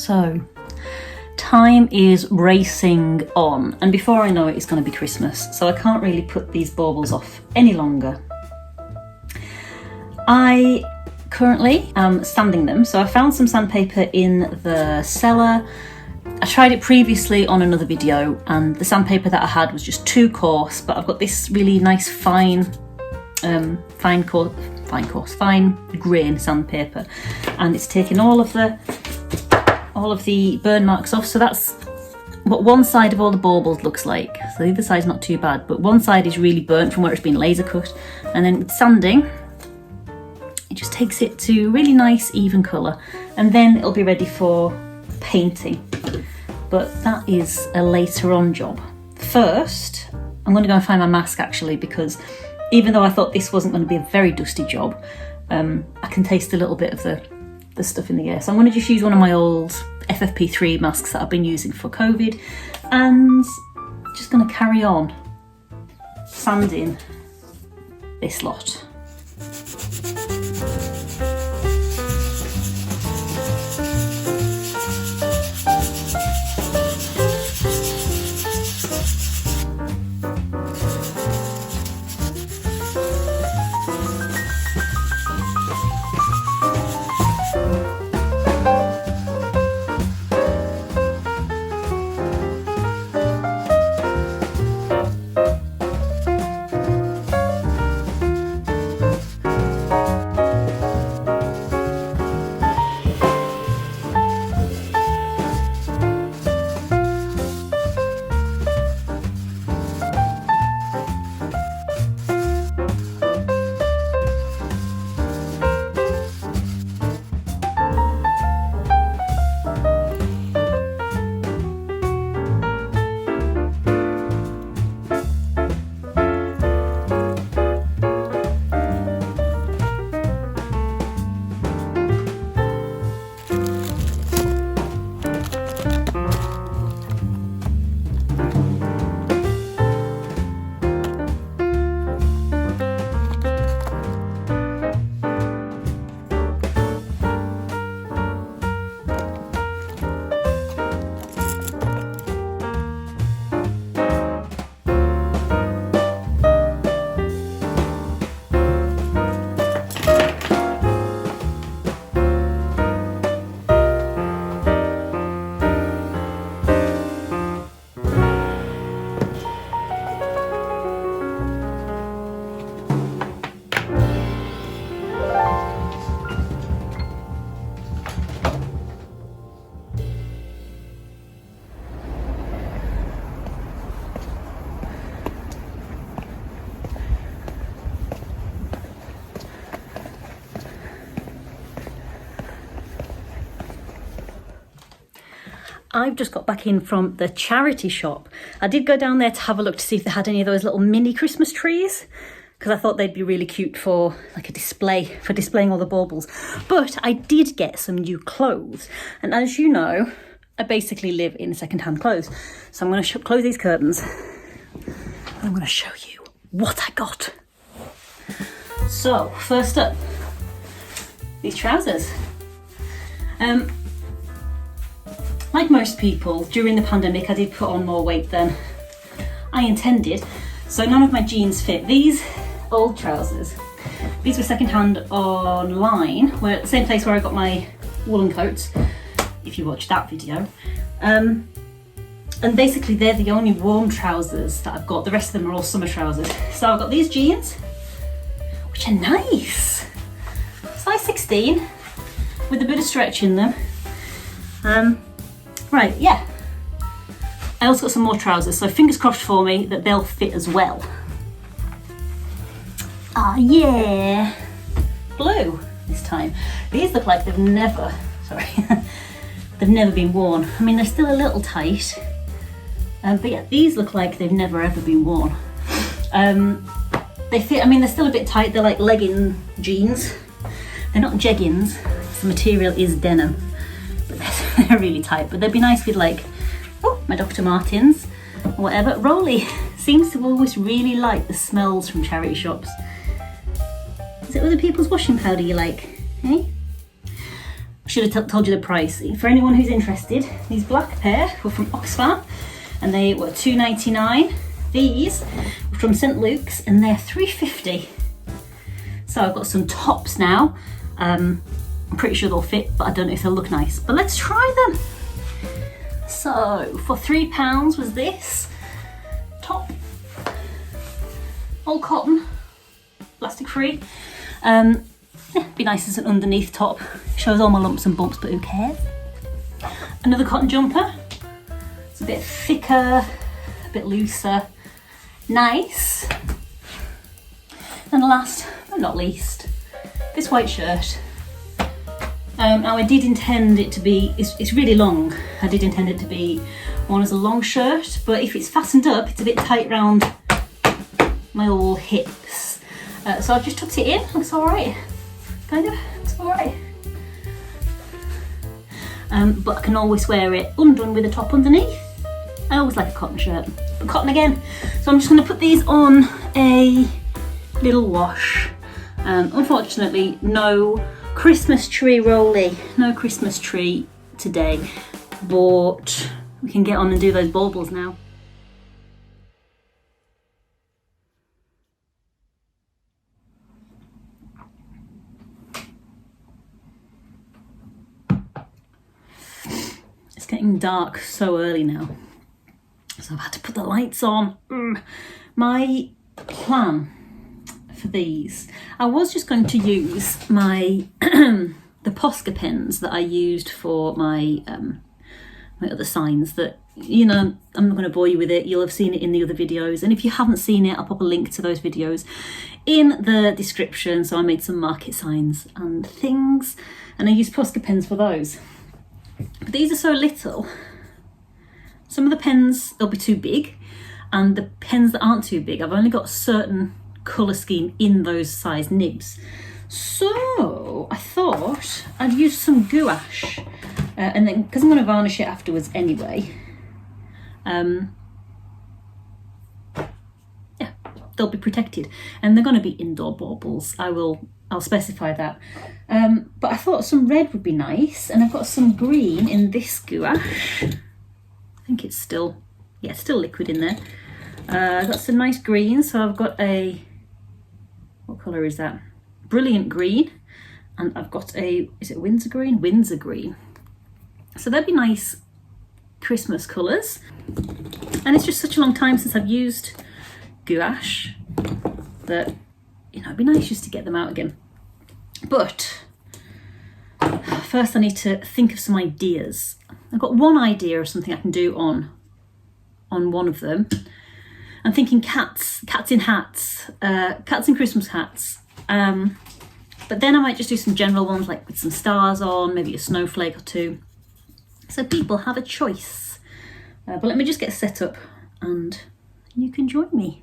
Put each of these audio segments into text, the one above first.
So, time is racing on, and before I know it, it's going to be Christmas, so I can't really put these baubles off any longer. I currently am sanding them, so I found some sandpaper in the cellar. I tried it previously on another video, and the sandpaper that I had was just too coarse, but I've got this really nice fine grain sandpaper, and it's taken all of the burn marks off. So that's what one side of all the baubles looks like. So the other side's not too bad, but one side is really burnt from where it's been laser cut, and then with sanding it just takes it to a really nice even colour, and then it'll be ready for painting. But that is a later on job. First, I'm going to go and find my mask actually, because even though I thought this wasn't going to be a very dusty job, I can taste a little bit of the stuff in the air. So I'm going to just use one of my old FFP3 masks that I've been using for COVID, and just going to carry on sanding this lot. I've just got back in from the charity shop. I did go down there to have a look to see if they had any of those little mini Christmas trees, because I thought they'd be really cute for like a display, for displaying all the baubles. But I did get some new clothes, and as you know, I basically live in second-hand clothes. So I'm going to close these curtains, and I'm going to show you what I got. So first up, these trousers. Like most people, during the pandemic, I did put on more weight than I intended, so none of my jeans fit. These old trousers, these were secondhand online, where at the same place where I got my woolen coats, if you watched that video. And basically they're the only warm trousers that I've got. The rest of them are all summer trousers. So I've got these jeans, which are nice. Size 16, with a bit of stretch in them. Right, yeah. I also got some more trousers, so fingers crossed for me that they'll fit as well. Ah, yeah. Blue this time. These look like they've never been worn. I mean, they're still a little tight, but yeah, these look like they've never ever been worn. They fit, I mean, they're still a bit tight. They're like legging jeans. They're not jeggings. The material is denim, but they're really tight. But they'd be nice with like, oh, my Dr. Martens or whatever. Rolly seems to always really like the smells from charity shops. Is it other people's washing powder you like, eh? I should have told you the price. For anyone who's interested, these black pair were from Oxfam and they were £2.99. These were from St Luke's and they're £3.50. So I've got some tops now. I'm pretty sure they'll fit, but I don't know if they'll look nice. But let's try them. So for £3 was this top, all cotton, plastic free. Yeah, be nice as an underneath top. Shows all my lumps and bumps, but who cares? Another cotton jumper. It's a bit thicker, a bit looser, nice. And last but not least, this white shirt. Now I did intend it to be, it's really long. I did intend it to be worn as a long shirt, but if it's fastened up, it's a bit tight round my old hips. So I've just tucked it in, looks all right. Kind of, looks all right. But I can always wear it undone with a top underneath. I always like a cotton shirt, but cotton again. So I'm just gonna put these on a little wash. Unfortunately, no Christmas tree rolly, no Christmas tree today, but we can get on and do those baubles now. It's getting dark so early now, so I've had to put the lights on. My plan for these, I was just going to use my the Posca pens that I used for my my other signs that, you know, I'm not going to bore you with it. You'll have seen it in the other videos, and if you haven't seen it, I'll pop a link to those videos in the description. So I made some market signs and things, and I used Posca pens for those. But these are so little. Some of the pens, they'll be too big, and the pens that aren't too big, I've only got a certain colour scheme in those size nibs. So I thought I'd use some gouache, and then because I'm going to varnish it afterwards anyway, yeah, they'll be protected, and they're going to be indoor baubles. I'll specify that. But I thought some red would be nice, and I've got some green in this gouache. I think it's still, yeah, it's still liquid in there. I've got some nice green, so I've got a, what colour is that? Brilliant green, and I've got a, is it Windsor green? Windsor green. So they'd be nice Christmas colours. And it's just such a long time since I've used gouache that, you know, it'd be nice just to get them out again. But first I need to think of some ideas. I've got one idea of something I can do on one of them. I'm thinking cats in hats, cats in Christmas hats. But then I might just do some general ones, like with some stars on, maybe a snowflake or two. So people have a choice. But let me just get set up and you can join me.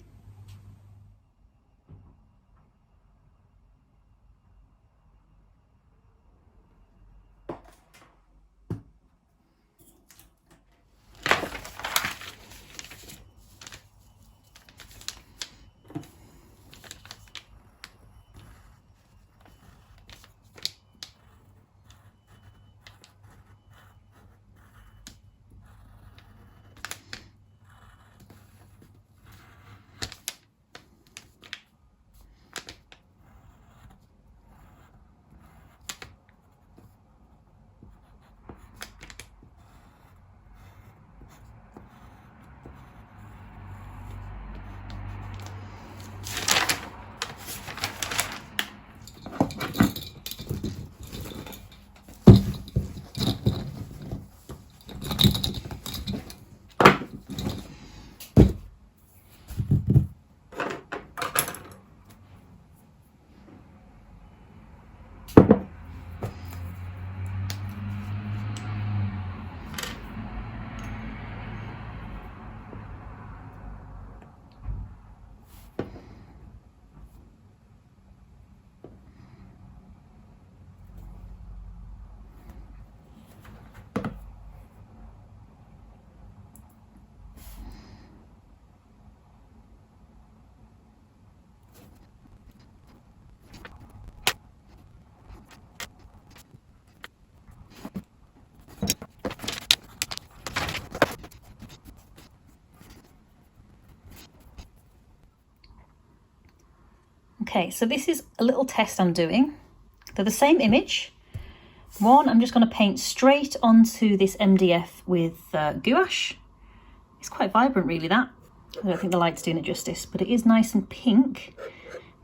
Okay, so this is a little test I'm doing. They're the same image. One, I'm just going to paint straight onto this MDF with gouache. It's quite vibrant, really, that. I don't think the light's doing it justice, but it is nice and pink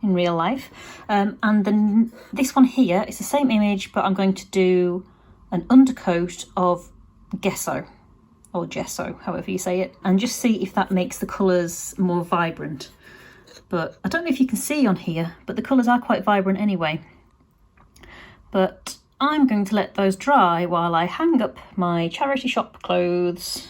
in real life. And then this one here is the same image, but I'm going to do an undercoat of gesso, or gesso, however you say it, and just see if that makes the colours more vibrant. But I don't know if you can see on here, but the colours are quite vibrant anyway. But I'm going to let those dry while I hang up my charity shop clothes.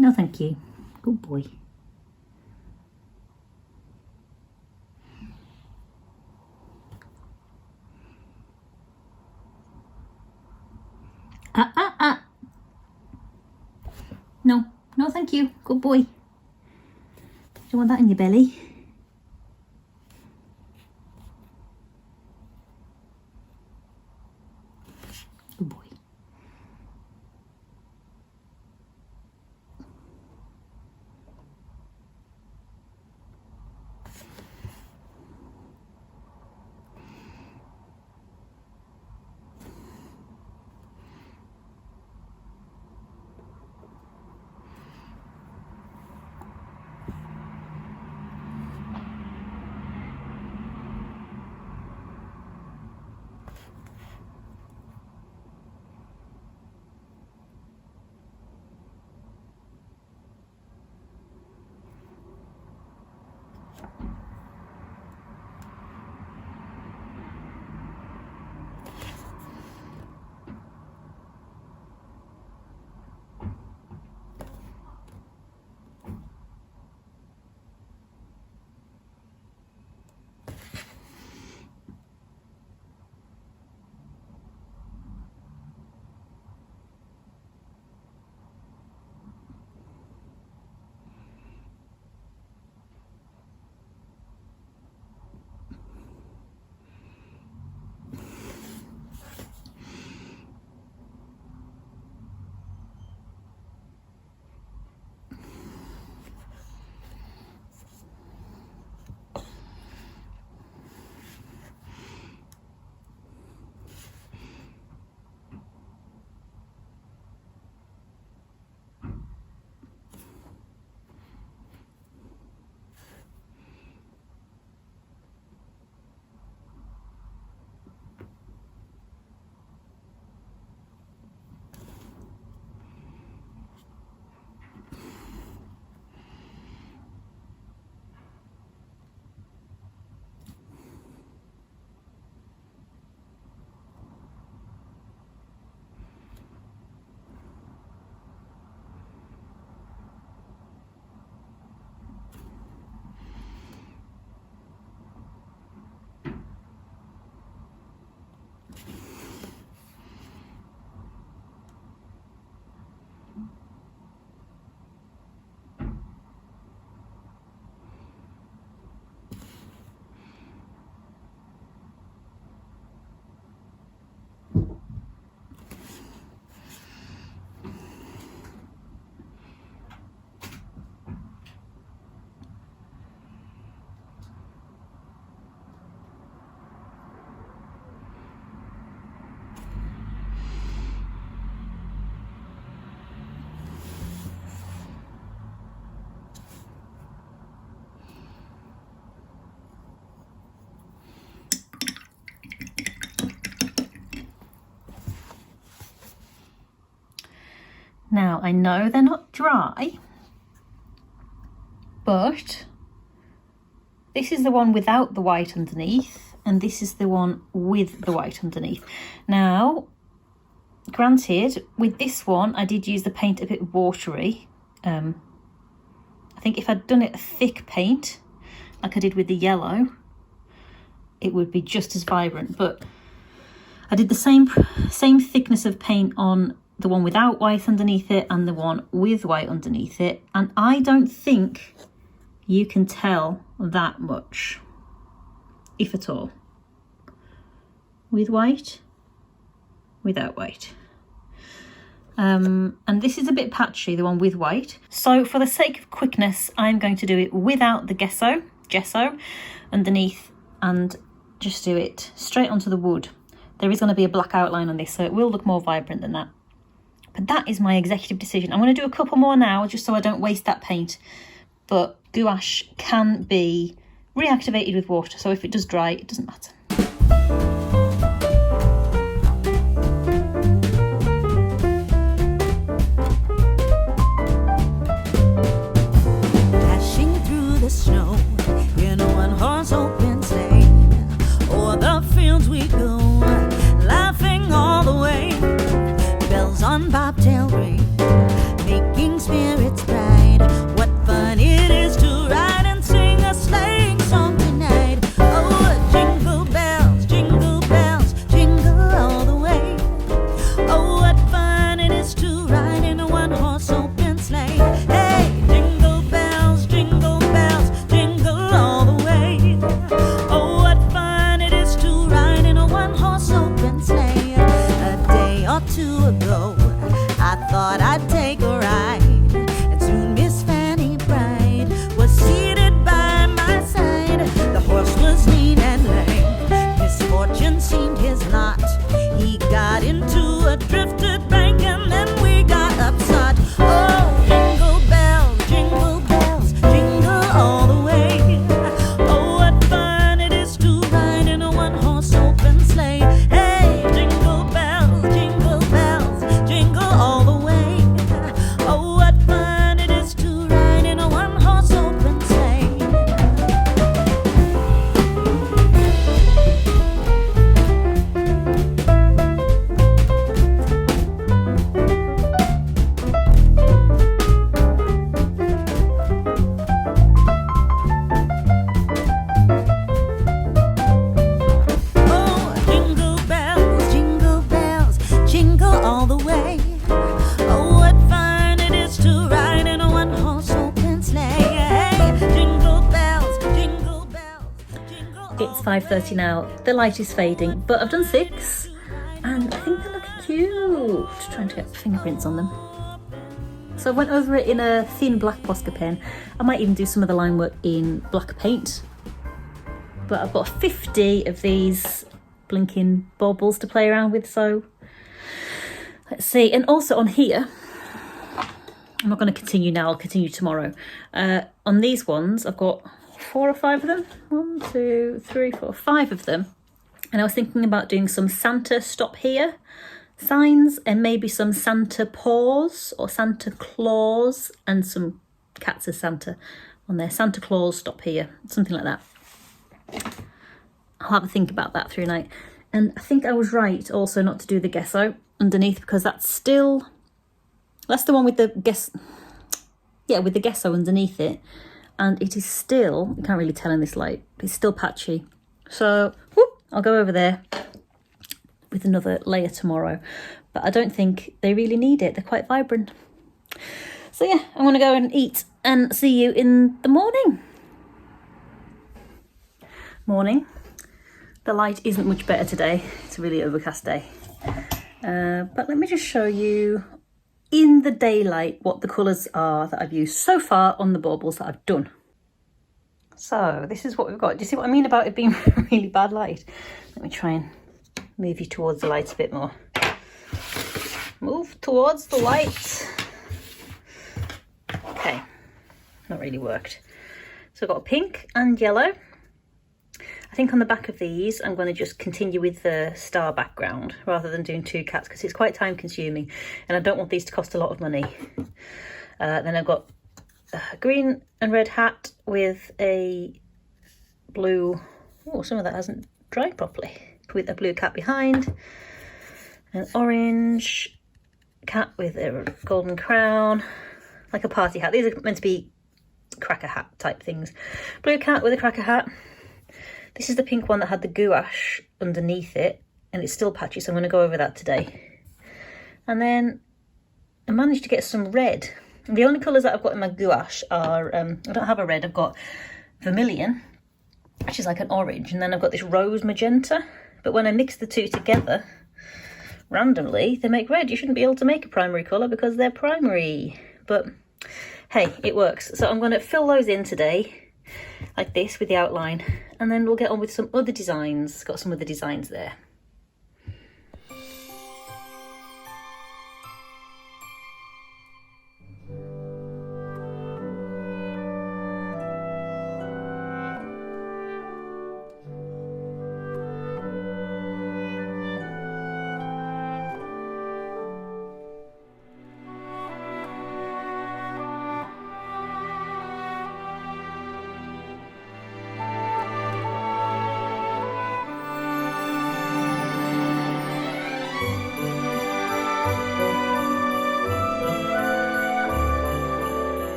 No, thank you. Good boy. No, no, thank you. Good boy. Don't want that in your belly. Good boy. Now, I know they're not dry, but this is the one without the white underneath, and this is the one with the white underneath. Now, granted, with this one, I did use the paint a bit watery. I think if I'd done it a thick paint, like I did with the yellow, it would be just as vibrant. But I did the same thickness of paint on the one without white underneath it and the one with white underneath it, and I don't think you can tell that much, if at all. With white, without white. And this is a bit patchy, the one with white. So for the sake of quickness, I'm going to do it without the gesso underneath and just do it straight onto the wood. There is going to be a black outline on this, so it will look more vibrant than that. But that is my executive decision. I'm going to do a couple more now, just so I don't waste that paint. But gouache can be reactivated with water, so if it does dry, it doesn't matter. Dashing through the snow in a one-horse open sleigh, o'er the fields we go, laughing all the way. Bells on bobtail ring, making spirits bright. What fun it is to ride and sing a sleighing song tonight. Oh, jingle bells, jingle all the way. Oh, what fun it is to ride in a one-horse open sleigh. Hey, jingle bells, jingle all the way. Oh, what fun it is to ride in a one-horse open sleigh. A day or two ago, I thought I'd take a ride, and soon Miss Fanny Bright was seated by my side. The horse was lean and lame, misfortune seemed his lot. He got into a drifted bank, and then we got upset. Oh, jingle bells, jingle all the way. Oh, what fun it is to ride in a one-horse open sleigh. Hey, jingle bells, jingle all the way. Oh, what fun it is to ride in a one-horse open sleigh. Oh, jingle bells, jingle all the way. Oh, what fun it is to ride in a one-horse open sleigh. Hey, jingle bells, jingle It's 5:30 now. The light is fading, but I've done 6, and I think they're looking cute. Just trying to get fingerprints on them. So I went over it in a thin black Posca pen. I might even do some of the line work in black paint. But I've got 50 of these blinking baubles to play around with, so let's see. And also on here, I'm not going to continue now, I'll continue tomorrow. On these ones, I've got 4 or 5 of them. 1, 2, 3, 4, 5 of them. And I was thinking about doing some Santa stop here signs, and maybe some Santa paws or Santa Claus, and some cats as Santa on there. Santa Claus stop here, something like that. I'll have a think about that through night. And I think I was right also not to do the gesso underneath, because that's the one with the with the gesso underneath it, and it is still, you can't really tell in this light, it's still patchy. So I'll go over there with another layer tomorrow, but I don't think they really need it. They're quite vibrant. So yeah, I'm gonna go and eat and see you in the morning. The light isn't much better today. It's a really overcast day. But let me just show you in the daylight what the colours are that I've used so far on the baubles that I've done. So this is what we've got. Do you see what I mean about it being really bad light? Let me try and move you towards the light a bit more. Move towards the light. Okay, not really worked. So I've got pink and yellow. I think on the back of these, I'm going to just continue with the star background rather than doing 2 cats because it's quite time consuming and I don't want these to cost a lot of money. Then I've got a green and red hat with a blue, oh, some of that hasn't dried properly, with a blue cat behind, an orange cat with a golden crown, like a party hat. These are meant to be cracker hat type things. Blue cat with a cracker hat. This is the pink one that had the gouache underneath it, and it's still patchy, so I'm going to go over that today. And then I managed to get some red. And the only colours that I've got in my gouache are, I don't have a red, I've got vermilion, which is like an orange, and then I've got this rose magenta. But when I mix the two together, randomly, they make red. You shouldn't be able to make a primary colour because they're primary. But hey, it works. So I'm going to fill those in today, like this, with the outline, and then we'll get on with some other designs. Got some other designs there.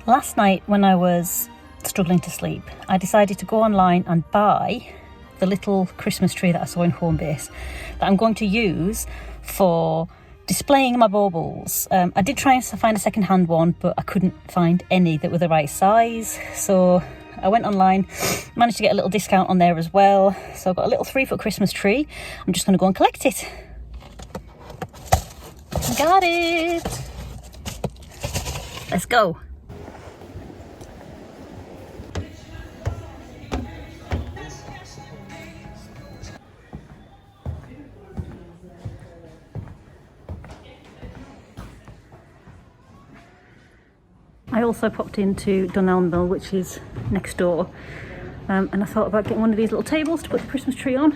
Last night when I was struggling to sleep, I decided to go online and buy the little Christmas tree that I saw in Homebase that I'm going to use for displaying my baubles. I did try and find a second-hand one, but I couldn't find any that were the right size. So I went online, managed to get a little discount on there as well. So I've got a little 3-foot Christmas tree. I'm just going to go and collect it. Got it. Let's go. I also popped into Dunelm Mill, which is next door, and I thought about getting one of these little tables to put the Christmas tree on.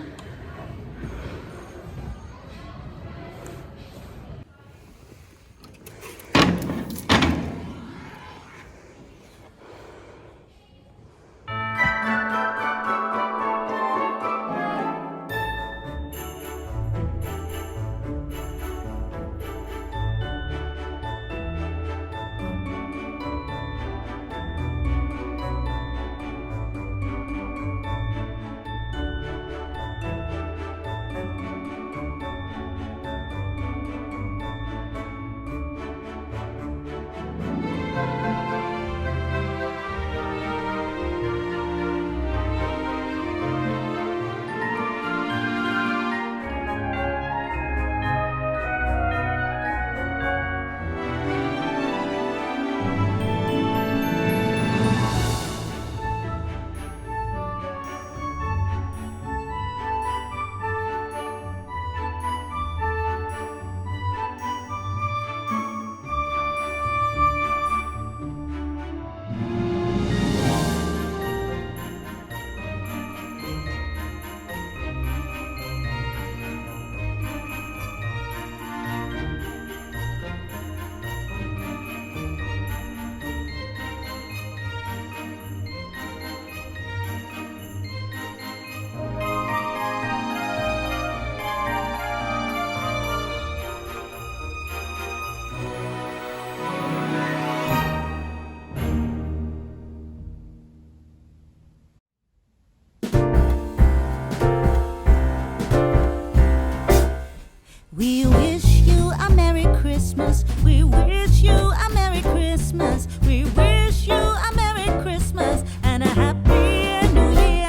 We wish you a Merry Christmas. We wish you a Merry Christmas. We wish you a Merry Christmas and a Happy New Year.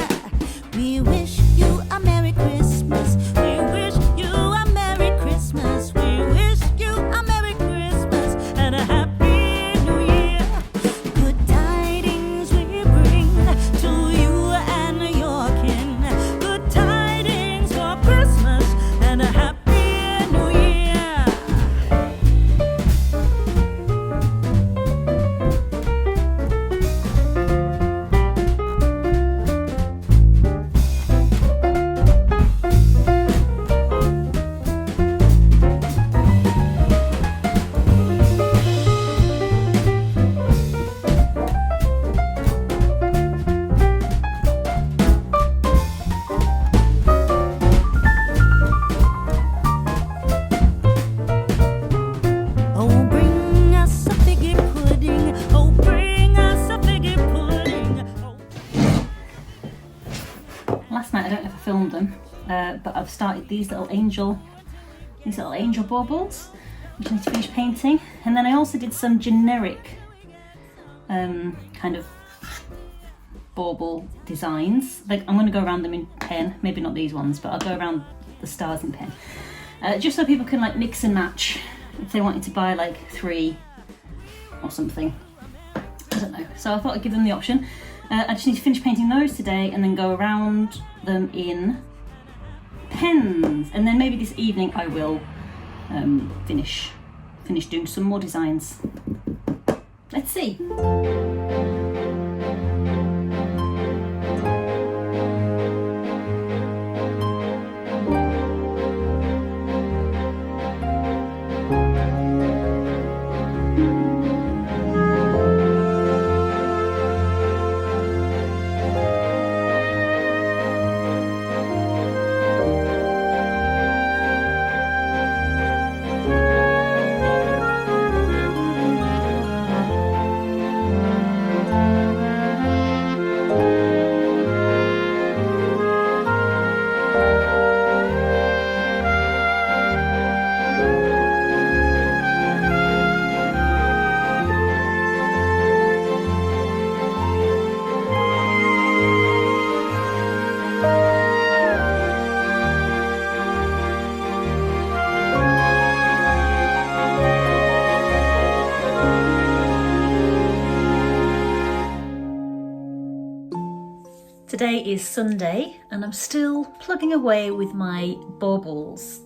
We wish you a Merry Christmas. We wish you a Merry Christmas. We wish you a Merry Christmas and a Happy New Year. Good tidings we bring to you and your kin. Good tidings for Christmas and a Happy New Year. Oh, bring us a figgy pudding. Oh, bring us a figgy pudding. Oh. Last night, I don't know if I filmed them, but I've started these little angel baubles, which I need to finish painting. And then I also did some generic kind of bauble designs. Like, I'm going to go around them in pen, maybe not these ones, but I'll go around the stars in pen, just so people can like mix and match if they wanted to buy like 3 or something. I don't know. So I thought I'd give them the option. I just need to finish painting those today and then go around them in pens. And then maybe this evening I will finish doing some more designs. Let's see. Today is Sunday and I'm still plugging away with my baubles.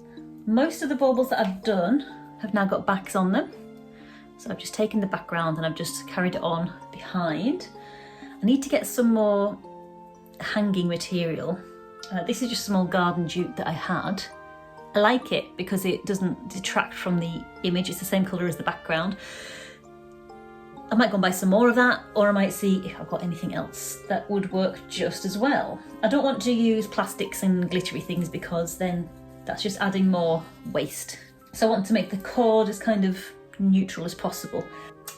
Most of the baubles that I've done have now got backs on them. So I've just taken the background and I've just carried it on behind. I need to get some more hanging material. This is just some old garden jute that I had. I like it because it doesn't detract from the image. It's the same colour as the background. I might go and buy some more of that, or I might see if I've got anything else that would work just as well. I don't want to use plastics and glittery things because then that's just adding more waste. So I want to make the cord as kind of neutral as possible.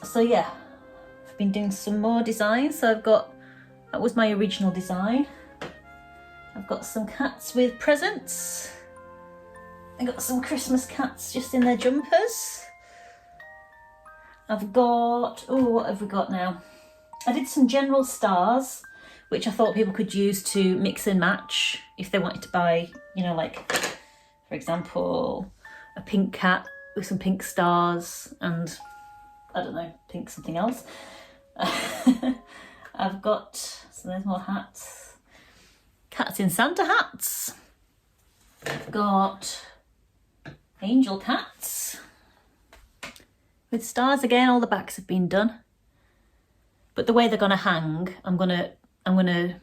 So yeah, I've been doing some more designs. So that was my original design. I've got some cats with presents. I got some Christmas cats just in their jumpers. I've got, what have we got now? I did some general stars, which I thought people could use to mix and match if they wanted to buy, you know, like, for example, a pink cat with some pink stars and, I don't know, pink something else. I've got, so there's more hats. Cats in Santa hats. I've got angel cats. With stars again, all the backs have been done. But the way they're gonna hang, I'm gonna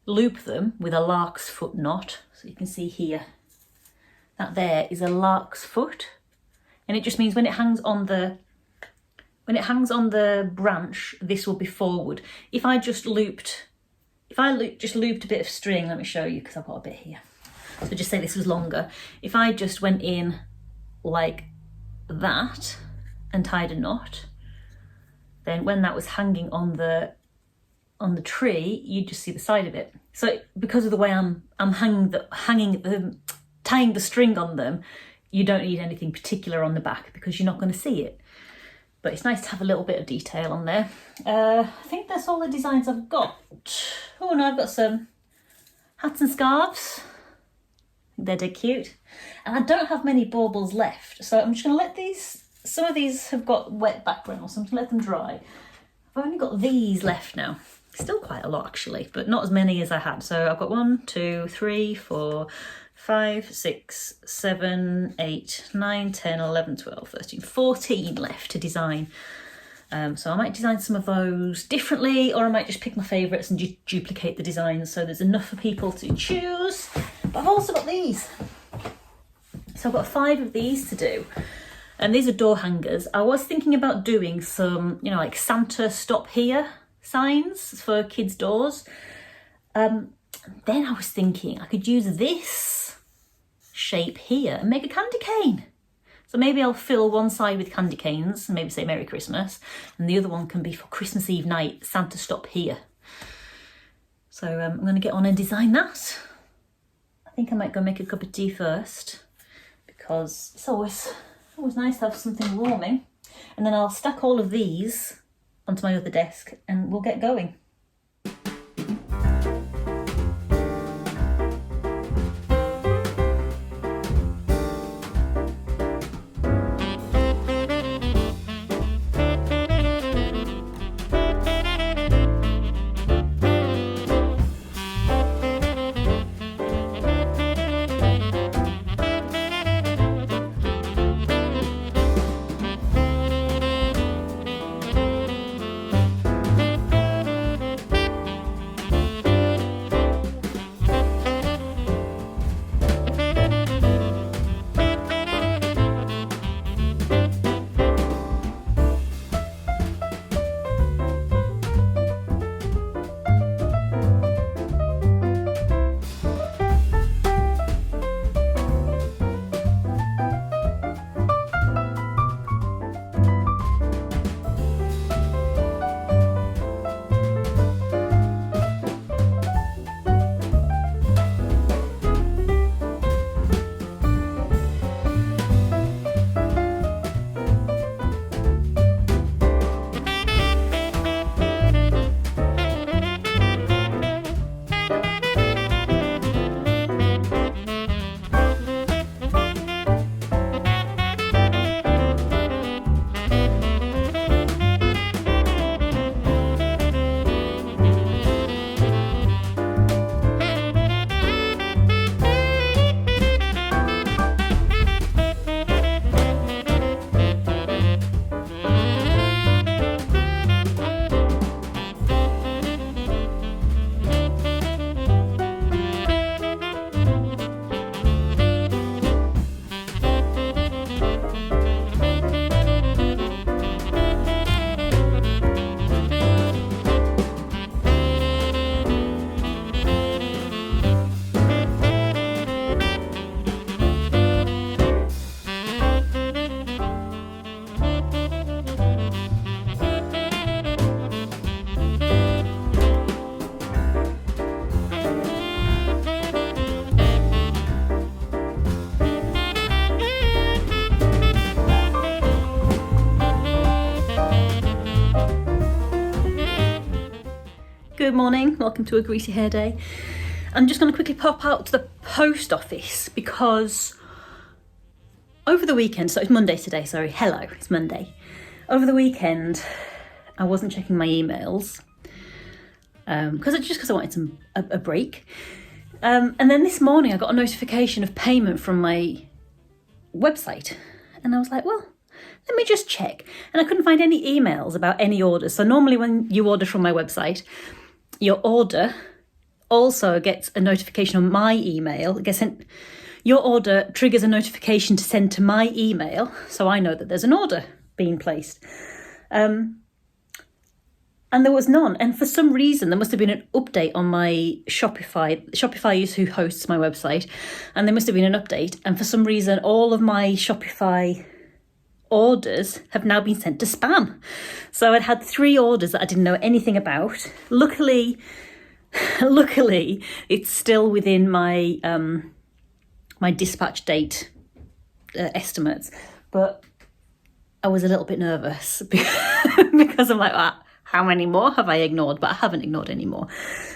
loop them with a lark's foot knot. So you can see here, that there is a lark's foot. And it just means when it hangs on the branch, this will be forward. If I just looped a bit of string, let me show you because I've got a bit here. So just say this was longer. If I just went in like that, and tied a knot, then when that was hanging on the tree, you'd just see the side of it. So because of the way I'm tying the string on them, you don't need anything particular on the back because you're not going to see it. But it's nice to have a little bit of detail on there. I think that's all the designs I've got. Oh no, I've got some hats and scarves. They're dead cute. And I don't have many baubles left, so I'm just going to let these, some of these have got wet background, so I'm going to let them dry. I've only got these left now. Still quite a lot actually, but not as many as I had. So I've got 1, 2, 3, 4, 5, 6, 7, 8, 9, 10, 11, 12, 13, 14 left to design. So I might design some of those differently, or I might just pick my favourites and just duplicate the designs so there's enough for people to choose. But I've also got these. So I've got 5 of these to do. And these are door hangers. I was thinking about doing some, you know, like Santa stop here signs for kids' doors. Then I was thinking I could use this shape here and make a candy cane. So maybe I'll fill one side with candy canes and maybe say Merry Christmas, and the other one can be for Christmas Eve night, Santa stop here. So I'm going to get on and design that. I think I might go make a cup of tea first because it's always nice to have something warming. And then I'll stack all of these onto my other desk and we'll get going. Good morning, welcome to a Greasy Hair Day. I'm just going to quickly pop out to the post office because over the weekend, so it's Monday today, sorry, hello, it's Monday. Over the weekend, I wasn't checking my emails because I wanted a break. And then this morning I got a notification of payment from my website. And I was like, well, let me just check. And I couldn't find any emails about any orders. So normally when you order from my website, your order also gets a notification on my email. It gets sent, your order triggers a notification to send to my email, so I know that there's an order being placed. And there was none. And for some reason, there must have been an update on my Shopify. Shopify is who hosts my website. And there must have been an update. And for some reason, all of my Shopify orders have now been sent to spam. So I'd had 3 orders that I didn't know anything about. Luckily, it's still within my my dispatch date estimates, but I was a little bit nervous because I'm like, how many more have I ignored? But I haven't ignored any more.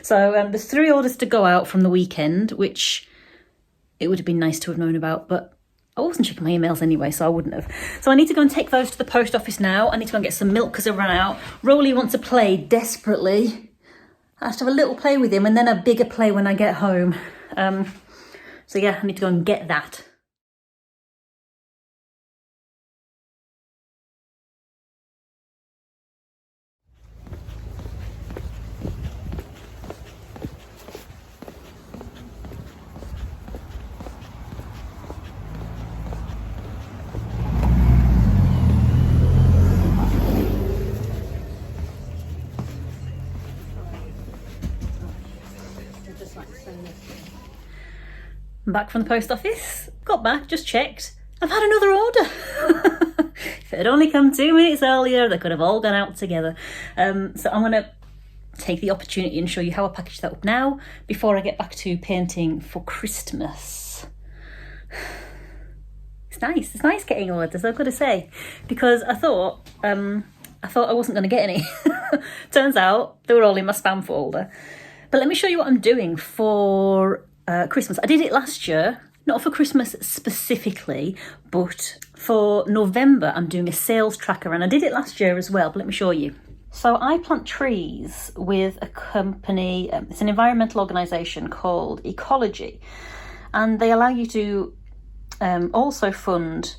So there's 3 orders to go out from the weekend, which it would have been nice to have known about, but I wasn't checking my emails anyway, so I wouldn't have. So I need to go and take those to the post office now. I need to go and get some milk because I've run out. Rolly wants to play desperately. I have to have a little play with him and then a bigger play when I get home. So yeah, I need to go and get that. I'm back from the post office. Got back, just checked. I've had another order. If it had only come 2 minutes earlier, they could have all gone out together. So I'm going to take the opportunity and show you how I package that up now before I get back to painting for Christmas. It's nice getting orders, I've got to say, because I thought I wasn't going to get any. Turns out they were all in my spam folder. But let me show you what I'm doing for Christmas. I did it last year, not for Christmas specifically, but for November I'm doing a sales tracker, and I did it last year as well, but let me show you. So I plant trees with a company, it's an environmental organisation called Ecology, and they allow you to also fund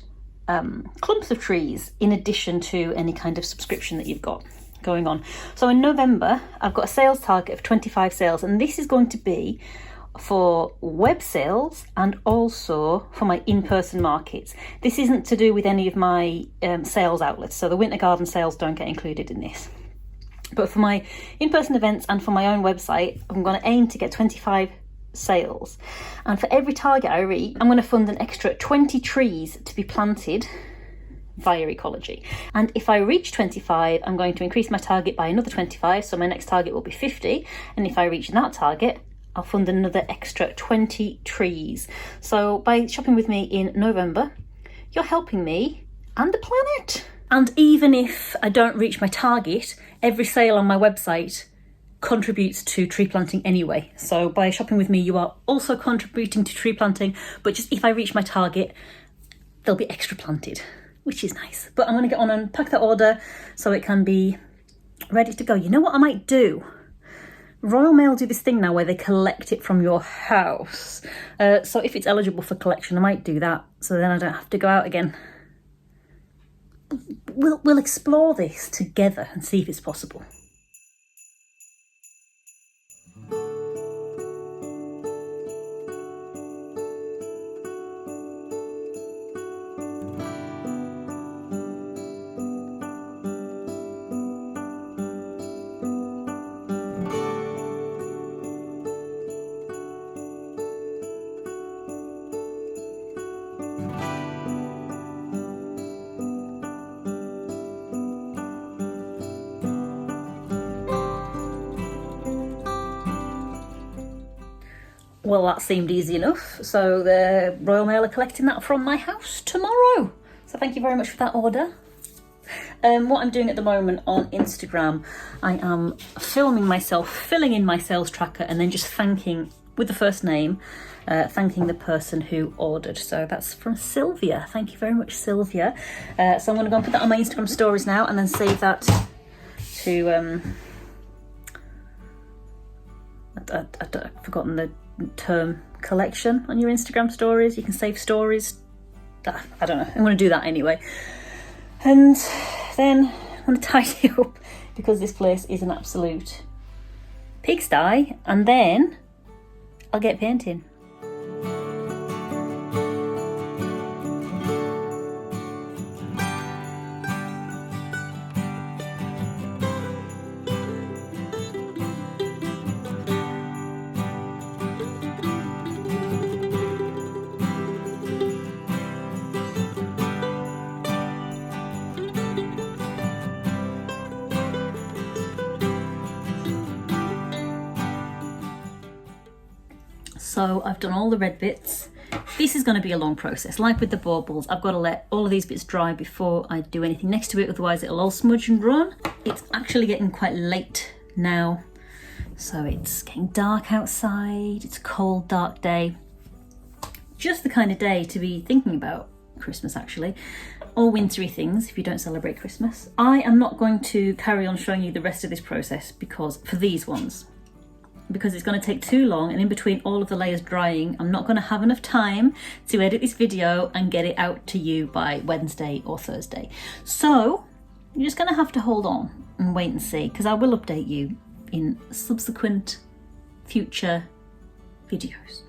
clumps of trees in addition to any kind of subscription that you've got going on. So in November I've got a sales target of 25 sales, and this is going to be for web sales and also for my in-person markets. This isn't to do with any of my sales outlets, so the winter garden sales don't get included in this. But for my in-person events and for my own website, I'm going to aim to get 25 sales. And for every target I reach, I'm going to fund an extra 20 trees to be planted via Ecology. And if I reach 25, I'm going to increase my target by another 25, so my next target will be 50. And if I reach that target, I'll fund another extra 20 trees. So by shopping with me in November, you're helping me and the planet. And even if I don't reach my target, every sale on my website contributes to tree planting anyway. So by shopping with me, you are also contributing to tree planting, but just if I reach my target, they'll be extra planted, which is nice. But I'm going to get on and pack that order so it can be ready to go. You know what I might do? Royal Mail do this thing now where they collect it from your house. So if it's eligible for collection, I might do that, so then I don't have to go out again. We'll explore this together and see if it's possible. Well, that seemed easy enough. So the Royal Mail are collecting that from my house tomorrow. So thank you very much for that order. What I'm doing at the moment on Instagram, I am filming myself, filling in my sales tracker, and then just thanking, with the first name, thanking the person who ordered. So that's from Sylvia. Thank you very much, Sylvia. So I'm going to go and put that on my Instagram stories now, and then save that to... I've forgotten the term, collection on your Instagram stories. You can save stories. I don't know. I'm going to do that anyway. And then I'm going to tidy up because this place is an absolute pigsty. And then I'll get painting. So I've done all the red bits this is going to be a long process. Like with the baubles, I've got to let all of these bits dry before I do anything next to it, otherwise it'll all smudge and run. It's actually getting quite late now, so it's getting dark outside. It's a cold, dark day. Just the kind of day to be thinking about Christmas, actually, or wintry things if you don't celebrate Christmas. I am not going to carry on showing you the rest of this process because it's going to take too long, and in between all of the layers drying, I'm not going to have enough time to edit this video and get it out to you by Wednesday or Thursday. So you're just going to have to hold on and wait and see, because I will update you in subsequent future videos.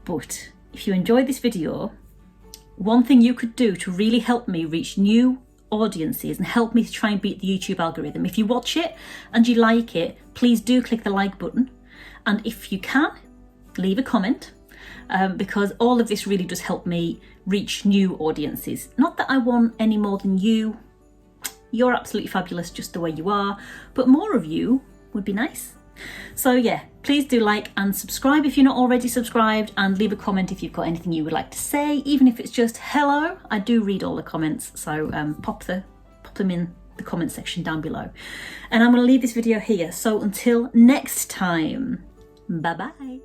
But if you enjoyed this video, one thing you could do to really help me reach new audiences and help me to try and beat the YouTube algorithm, if you watch it and you like it, please do click the like button, and if you can, leave a comment, because all of this really does help me reach new audiences. Not that I want any more than you. You're absolutely fabulous just the way you are, but more of you would be nice. So yeah, please do like and subscribe if you're not already subscribed, and leave a comment if you've got anything you would like to say, even if it's just hello. I do read all the comments, so pop them in the comment section down below. And I'm going to leave this video here, so until next time, bye bye.